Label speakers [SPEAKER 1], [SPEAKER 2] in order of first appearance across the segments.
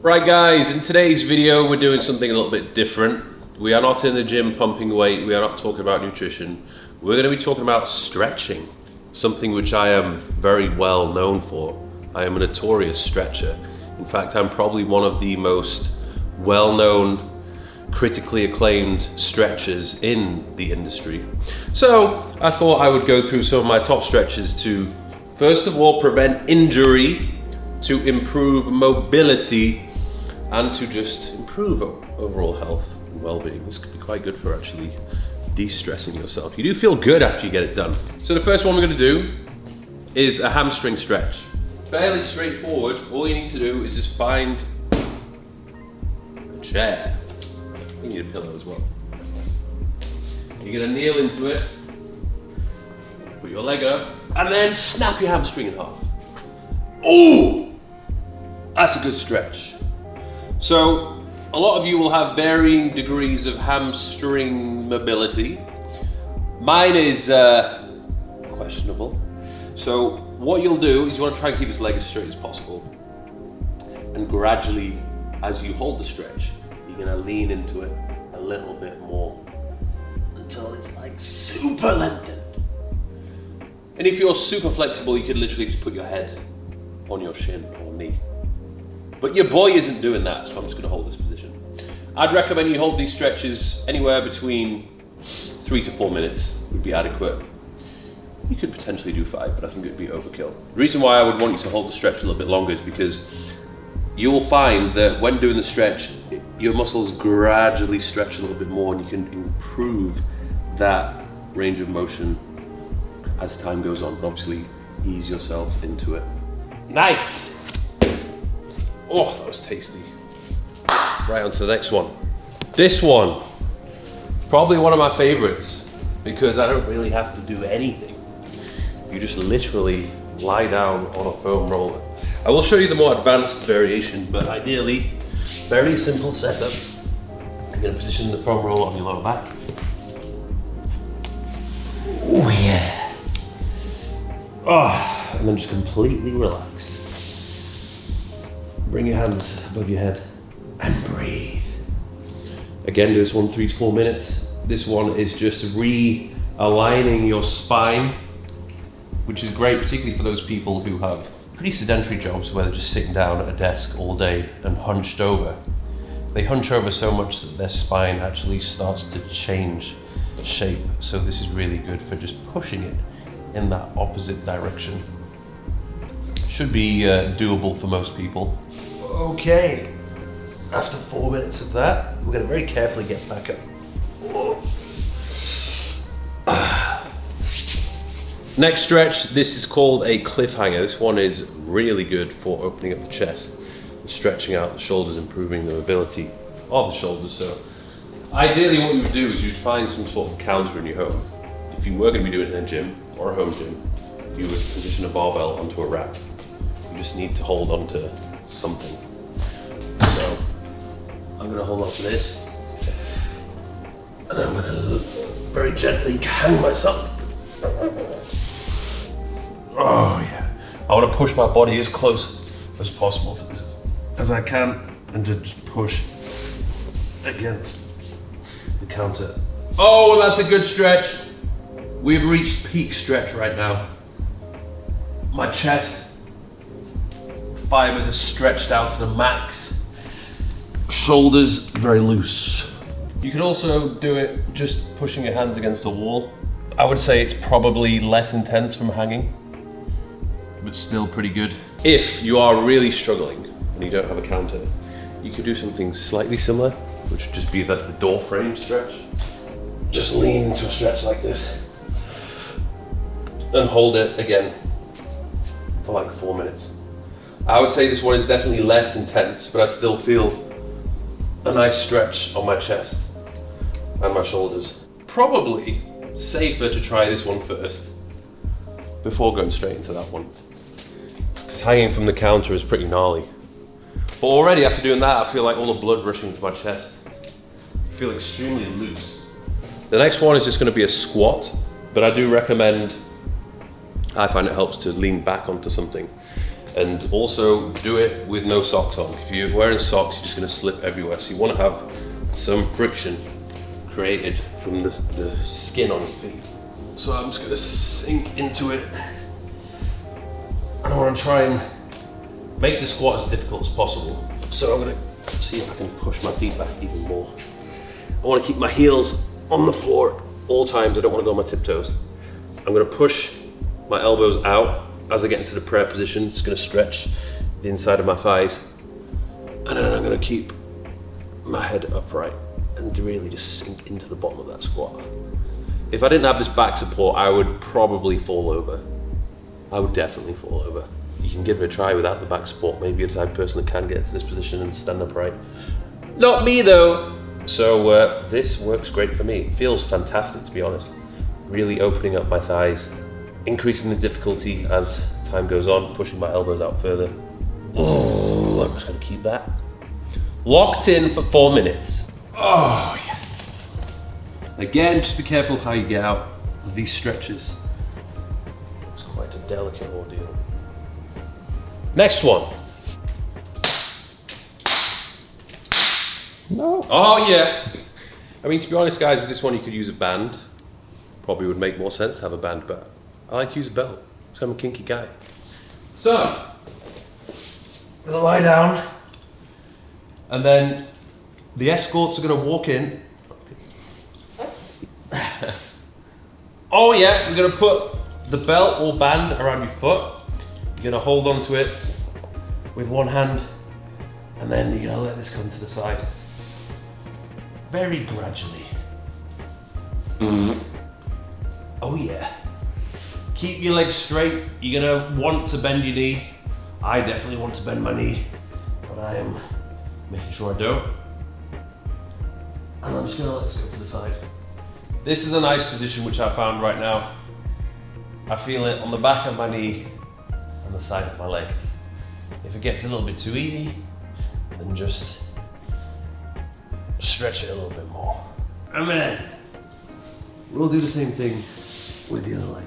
[SPEAKER 1] Right guys, in today's video we're doing something a little bit different. We are not in the gym pumping weight, we are not talking about nutrition. We're going to be talking about stretching, something which I am very well known for. I am a notorious stretcher. In fact, I'm probably one of the most well-known, critically acclaimed stretchers in the industry. So I thought I would go through some of my top stretches to, first of all, prevent injury, to improve mobility, and to just improve overall health and well-being. This could be quite good for actually de-stressing yourself. You do feel good after you get it done. So the first one we're going to do is a hamstring stretch. Fairly straightforward. All you need to do is just find a chair. You need a pillow as well. You're going to kneel into it, put your leg up, and then snap your hamstring in half. Ooh! That's a good stretch. So, a lot of you will have varying degrees of hamstring mobility. Mine is questionable. So, what you'll do is you want to try and keep this leg as straight as possible. And gradually, as you hold the stretch, you're going to lean into it a little bit more until it's like super lengthened. And if you're super flexible, you could literally just put your head on your shin or knee. But your boy isn't doing that, so I'm just going to hold this position. I'd recommend you hold these stretches anywhere between 3 to 4 minutes would be adequate. You could potentially do 5, but I think it would be overkill. The reason why I would want you to hold the stretch a little bit longer is because you will find that when doing the stretch, your muscles gradually stretch a little bit more and you can improve that range of motion as time goes on, but obviously ease yourself into it. Nice! Oh, that was tasty. Right, on to the next one. This one, probably one of my favorites because I don't really have to do anything. You just literally lie down on a foam roller. I will show you the more advanced variation, but ideally, very simple setup. You're going to position the foam roller on your lower back. Oh yeah. Oh, and then just completely relax. Bring your hands above your head and breathe. Again, do this one 3 to 4 minutes. This one is just realigning your spine, which is great, particularly for those people who have pretty sedentary jobs where they're just sitting down at a desk all day and hunched over. They hunch over so much that their spine actually starts to change shape. So this is really good for just pushing it in that opposite direction. Should be doable for most people. Okay, after 4 minutes of that, we're going to very carefully get back up. Next stretch, this is called a cliffhanger. This one is really good for opening up the chest, stretching out the shoulders, improving the mobility of the shoulders. So ideally what you would do is you'd find some sort of counter in your home. If you were going to be doing it in a gym or a home gym, you would position a barbell onto a rack. You just need to hold on to something. So I'm going to hold on to this and I'm going to very gently hang myself. Oh yeah. I want to push my body as close as possible to this as I can and to just push against the counter. Oh, that's a good stretch. We've reached peak stretch right now. My chest fibers are stretched out to the max. Shoulders very loose. You could also do it just pushing your hands against a wall. I would say it's probably less intense from hanging, but still pretty good. If you are really struggling and you don't have a counter, you could do something slightly similar, which would just be like the door frame stretch. Just lean into a stretch like this and hold it again for like 4 minutes. I would say this one is definitely less intense, but I still feel a nice stretch on my chest and my shoulders. Probably safer to try this one first before going straight into that one, because hanging from the counter is pretty gnarly. But already after doing that, I feel like all the blood rushing to my chest. I feel extremely loose. The next one is just going to be a squat, but I do recommend, I find it helps to lean back onto something And also do it with no socks on. If you're wearing socks, you're just gonna slip everywhere. So you wanna have some friction created from the skin on your feet. So I'm just gonna sink into it. And I wanna try and make the squat as difficult as possible. So I'm gonna see if I can push my feet back even more. I wanna keep my heels on the floor at all times. I don't wanna go on my tiptoes. I'm gonna push my elbows out as I get into the prayer position. It's gonna stretch the inside of my thighs. And then I'm gonna keep my head upright and really just sink into the bottom of that squat. If I didn't have this back support, I would probably fall over. I would definitely fall over. You can give it a try without the back support. Maybe you're the type of person that can get into this position and stand upright. Not me though. So this works great for me. It feels fantastic, to be honest. Really opening up my thighs, increasing the difficulty as time goes on, pushing my elbows out further. Oh, I'm just gonna keep that locked in for 4 minutes. Oh, yes. Again, just be careful how you get out of these stretches. It's quite a delicate ordeal. Next one. No. Oh, yeah. I mean, to be honest, guys, with this one, you could use a band. Probably would make more sense to have a band, but I like to use a belt, because I'm a kinky guy. So, I'm gonna lie down, and then the escorts are gonna walk in. Oh yeah, you're gonna put the belt or band around your foot. You're gonna hold onto it with one hand, and then you're gonna let this come to the side. Very gradually. Oh yeah. Keep your legs straight. You're gonna want to bend your knee. I definitely want to bend my knee, but I am making sure I don't. And I'm just gonna let this go to the side. This is a nice position which I found right now. I feel it on the back of my knee and the side of my leg. If it gets a little bit too easy, then just stretch it a little bit more. And then we'll do the same thing with the other leg.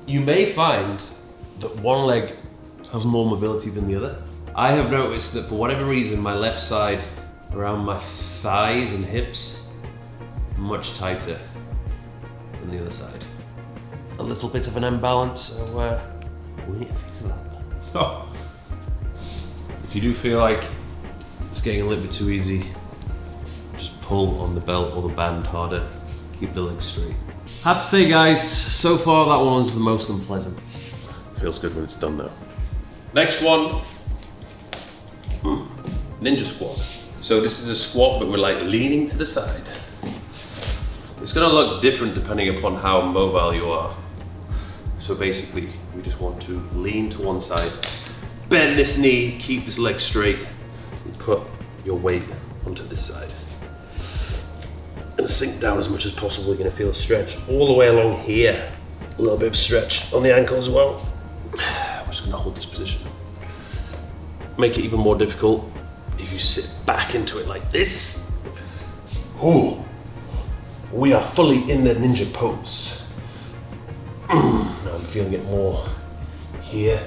[SPEAKER 1] You may find that one leg has more mobility than the other. I have noticed that for whatever reason, my left side around my thighs and hips, much tighter than the other side. A little bit of an imbalance, so we need to fix that. Oh. If you do feel like it's getting a little bit too easy, just pull on the belt or the band harder. Keep the legs straight. I have to say, guys, so far that one was the most unpleasant. Feels good when it's done though. Next one, ninja squat. So this is a squat, but we're like leaning to the side. It's gonna look different depending upon how mobile you are. So basically, we just want to lean to one side, bend this knee, keep this leg straight, and put your weight onto this side. And sink down as much as possible. You're gonna feel a stretch all the way along here. A little bit of stretch on the ankle as well. I'm just gonna hold this position. Make it even more difficult if you sit back into it like this. Ooh. We are fully in the ninja pose. Now I'm feeling it more here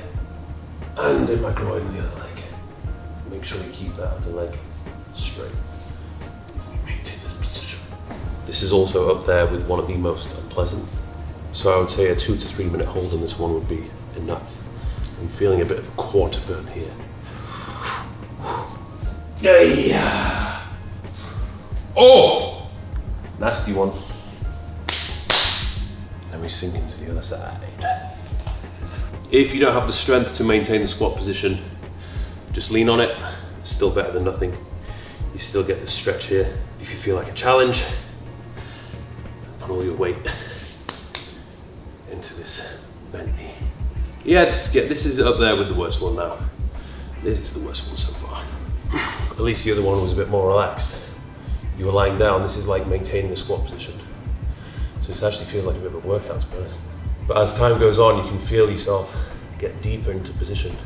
[SPEAKER 1] and in my groin and the other leg. Make sure you keep that other leg straight. Maintain this position. This is also up there with one of the most unpleasant. So I would say a 2 to 3 minute hold on this one would be enough. I'm feeling a bit of a quad burn here. Yeah. Oh! Nasty one. Then we sink into the other side. If you don't have the strength to maintain the squat position, just lean on it. Still better than nothing. You still get the stretch here. If you feel like a challenge, put all your weight into this bent knee. Yeah, this is up there with the worst one now. This is the worst one so far. At least the other one was a bit more relaxed. You were lying down, this is like maintaining the squat position. So this actually feels like a bit of a workout, to be honest. But as time goes on, you can feel yourself get deeper into position.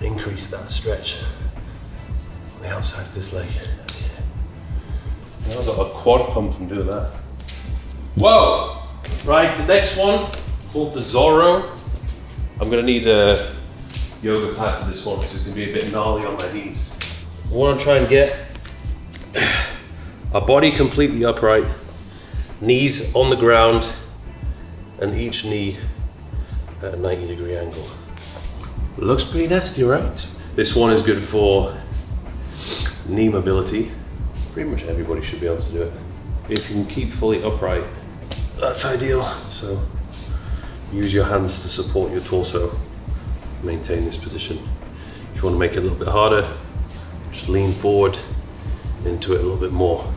[SPEAKER 1] Increase that stretch on the outside of this leg. Now I've got a quad pump from doing that. Whoa! Right, the next one, called the Zorro. I'm gonna need yoga pad for this one because it's going to be a bit gnarly on my knees. I want to try and get our body completely upright, knees on the ground, and each knee at a 90-degree angle. Looks pretty nasty, right? This one is good for knee mobility. Pretty much everybody should be able to do it. If you can keep fully upright, that's ideal. So use your hands to support your torso, maintain this position. If you want to make it a little bit harder, just lean forward into it a little bit more.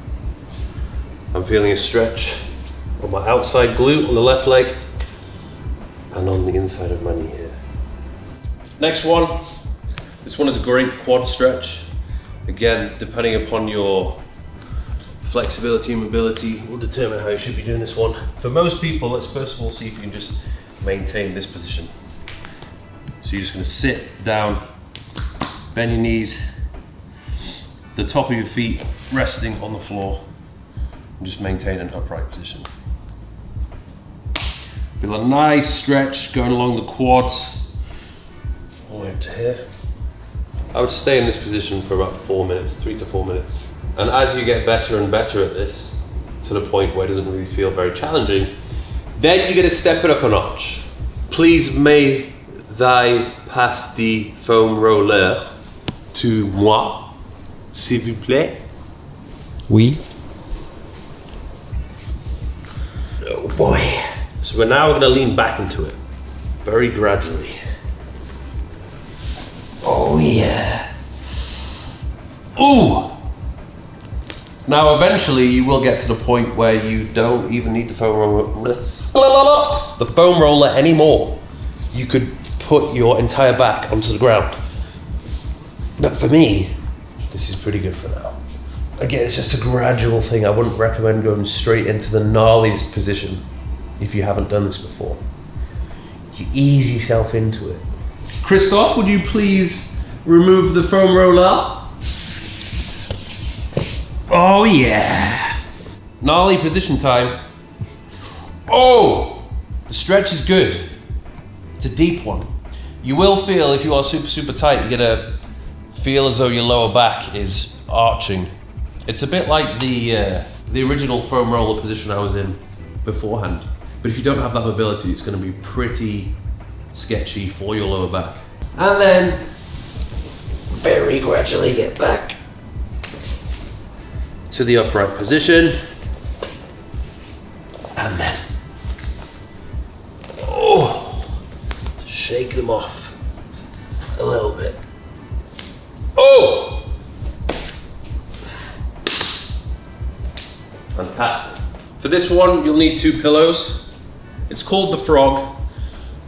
[SPEAKER 1] I'm feeling a stretch on my outside glute on the left leg and on the inside of my knee here. Next one, this one is a great quad stretch. Again, depending upon your flexibility and mobility will determine how you should be doing this one. For most people, let's first of all see if you can just maintain this position. So you're just going to sit down, bend your knees, the top of your feet resting on the floor, and just maintain an upright position. Feel a nice stretch going along the quads, all the way up to here. I would stay in this position for about 4 minutes, 3 to 4 minutes. And as you get better and better at this, to the point where it doesn't really feel very challenging, then you're going to step it up a notch. Please may thy passe the foam roller to moi, s'il vous plaît.
[SPEAKER 2] Oui.
[SPEAKER 1] Oh boy. So we're now going to lean back into it, very gradually. Oh yeah. Ooh! Now eventually you will get to the point where you don't even need the foam roller anymore. You could put your entire back onto the ground. But for me, this is pretty good for now. Again, it's just a gradual thing. I wouldn't recommend going straight into the gnarliest position if you haven't done this before. You ease yourself into it. Christoph, would you please remove the foam roller? Oh yeah! Gnarly position time. Oh! The stretch is good. It's a deep one. You will feel, if you are super tight, you're gonna feel as though your lower back is arching. It's a bit like the original foam roller position I was in beforehand. But if you don't have that mobility, it's gonna be pretty sketchy for your lower back. And then very gradually get back to the upright position, and then shake them off a little bit. Oh! Fantastic. For this one, you'll need 2 pillows. It's called the Frog,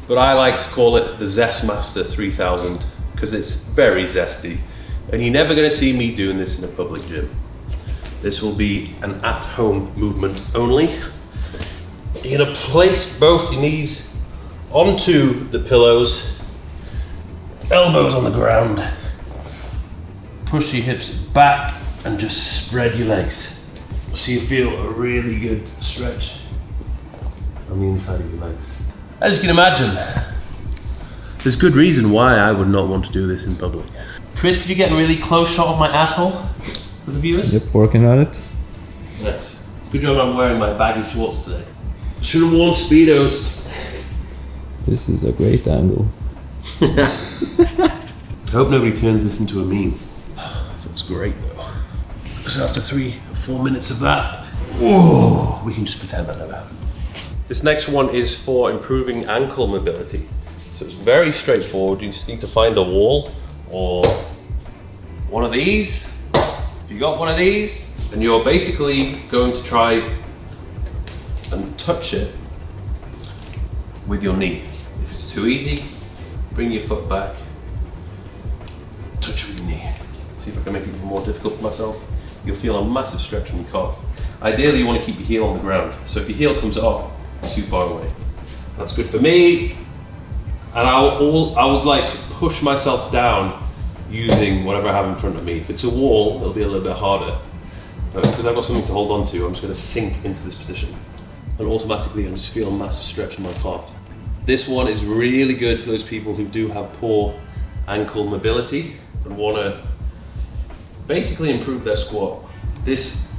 [SPEAKER 1] but I like to call it the Zestmaster 3000 because it's very zesty, and you're never going to see me doing this in a public gym. This will be an at-home movement only. You're gonna place both your knees onto the pillows, elbows on the ground, push your hips back and just spread your legs. So you feel a really good stretch on the inside of your legs. As you can imagine, there's good reason why I would not want to do this in public. Chris, could you get a really close shot of my asshole for the viewers?
[SPEAKER 2] Yep, working on it.
[SPEAKER 1] Yes. Good job I'm wearing my baggy shorts today. Should have worn Speedos.
[SPEAKER 2] This is a great angle.
[SPEAKER 1] I hope nobody turns this into a meme. Looks great though. So after 3 or 4 minutes of that, whoa, we can just pretend that never happened. This next one is for improving ankle mobility. So it's very straightforward. You just need to find a wall or one of these. If you got one of these, and you're basically going to try and touch it with your knee. If it's too easy, bring your foot back, touch it with your knee. See if I can make it even more difficult for myself. You'll feel a massive stretch on your calf. Ideally, you want to keep your heel on the ground. So if your heel comes off, it's too far away. That's good for me. And I would like push myself down using whatever I have in front of me. If it's a wall, it'll be a little bit harder. But because I've got something to hold on to, I'm just going to sink into this position. And automatically, I just feel a massive stretch in my calf. This one is really good for those people who do have poor ankle mobility and want to basically improve their squat, this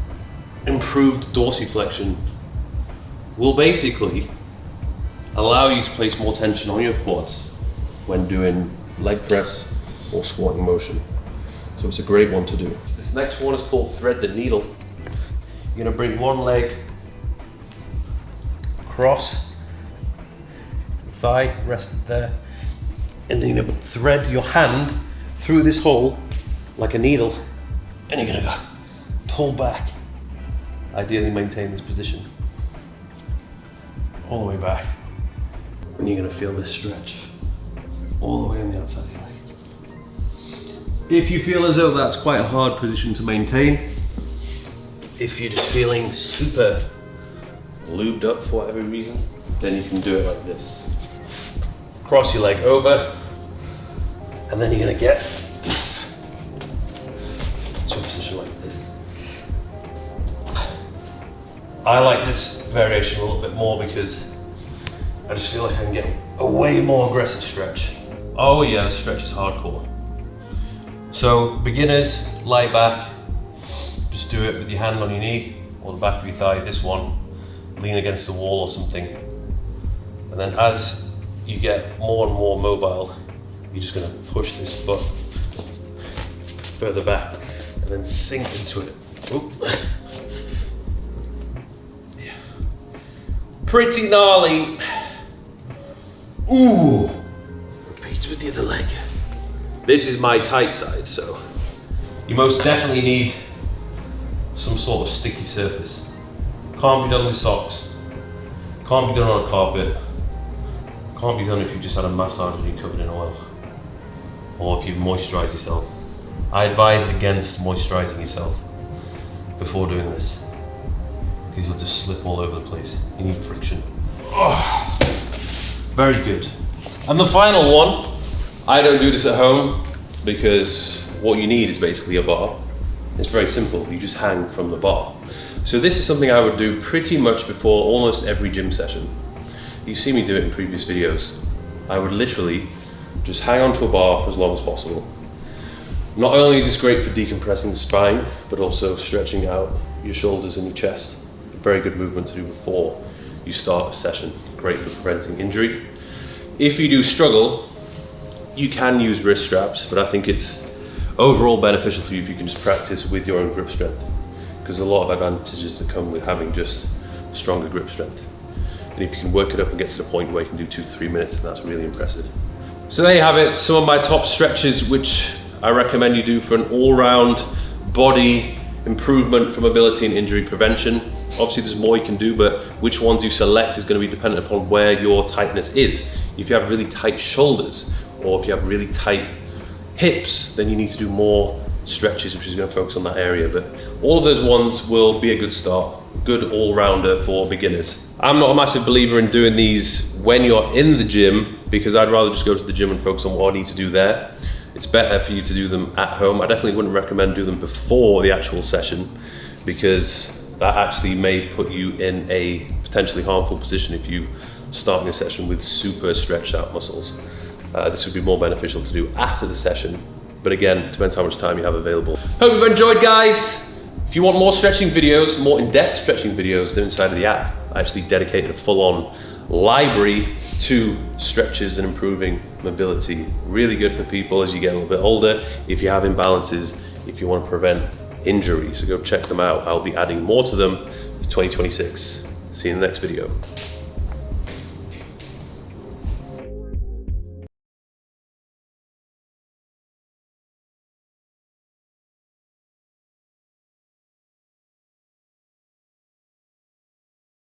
[SPEAKER 1] improved dorsiflexion will basically allow you to place more tension on your quads when doing leg press or squatting motion. So it's a great one to do. This next one is called thread the needle. You're gonna bring one leg across, thigh rested there, and then you're gonna thread your hand through this hole like a needle, and you're gonna go pull back. Ideally maintain this position all the way back, and you're gonna feel this stretch all the way on the outside of your leg. If you feel as though that's quite a hard position to maintain, if you're just feeling super lubed up for whatever reason, then you can do it like this. Cross your leg over, and then you're gonna get to a position like this. I like this variation a little bit more because I just feel like I can get a way more aggressive stretch. Oh yeah, the stretch is hardcore. So beginners, lie back, just do it with your hand on your knee or the back of your thigh. This one, lean against the wall or something. And then as you get more and more mobile, you're just gonna push this foot further back and then sink into it. Oop. Yeah. Pretty gnarly. Ooh. Repeat with the other leg. This is my tight side, so you most definitely need some sort of sticky surface. Can't be done with socks. Can't be done on a carpet. Can't be done if you've just had a massage and you're covered in oil. Or if you've moisturised yourself. I advise against moisturising yourself before doing this, because you'll just slip all over the place. You need friction. Oh, very good. And the final one, I don't do this at home because what you need is basically a bar. It's very simple, you just hang from the bar. So this is something I would do pretty much before almost every gym session. You see me do it in previous videos. I would literally just hang onto a bar for as long as possible. Not only is this great for decompressing the spine, but also stretching out your shoulders and your chest. A very good movement to do before you start a session. Great for preventing injury. If you do struggle, you can use wrist straps, but I think it's overall beneficial for you if you can just practice with your own grip strength, because there's a lot of advantages that come with having just stronger grip strength. And if you can work it up and get to the point where you can do 2 to 3 minutes, then that's really impressive. So there you have it, some of my top stretches which I recommend you do for an all-round body improvement for mobility and injury prevention. Obviously there's more you can do, but which ones you select is going to be dependent upon where your tightness is. If you have really tight shoulders, or if you have really tight hips, then you need to do more stretches, which is going to focus on that area. But all of those ones will be a good start, good all-rounder for beginners. I'm not a massive believer in doing these when you're in the gym, because I'd rather just go to the gym and focus on what I need to do there. It's better for you to do them at home. I definitely wouldn't recommend do them before the actual session, because that actually may put you in a potentially harmful position if you start your session with super stretched out muscles. This would be more beneficial to do after the session, but again, it depends how much time you have available. Hope you've enjoyed, guys. If you want more stretching videos, more in-depth stretching videos, they're inside of the app. I actually dedicated a full-on library to stretches and improving mobility. Really good for people as you get a little bit older, if you have imbalances, if you want to prevent injury. So go check them out. I'll be adding more to them for 2026. See you in the next video.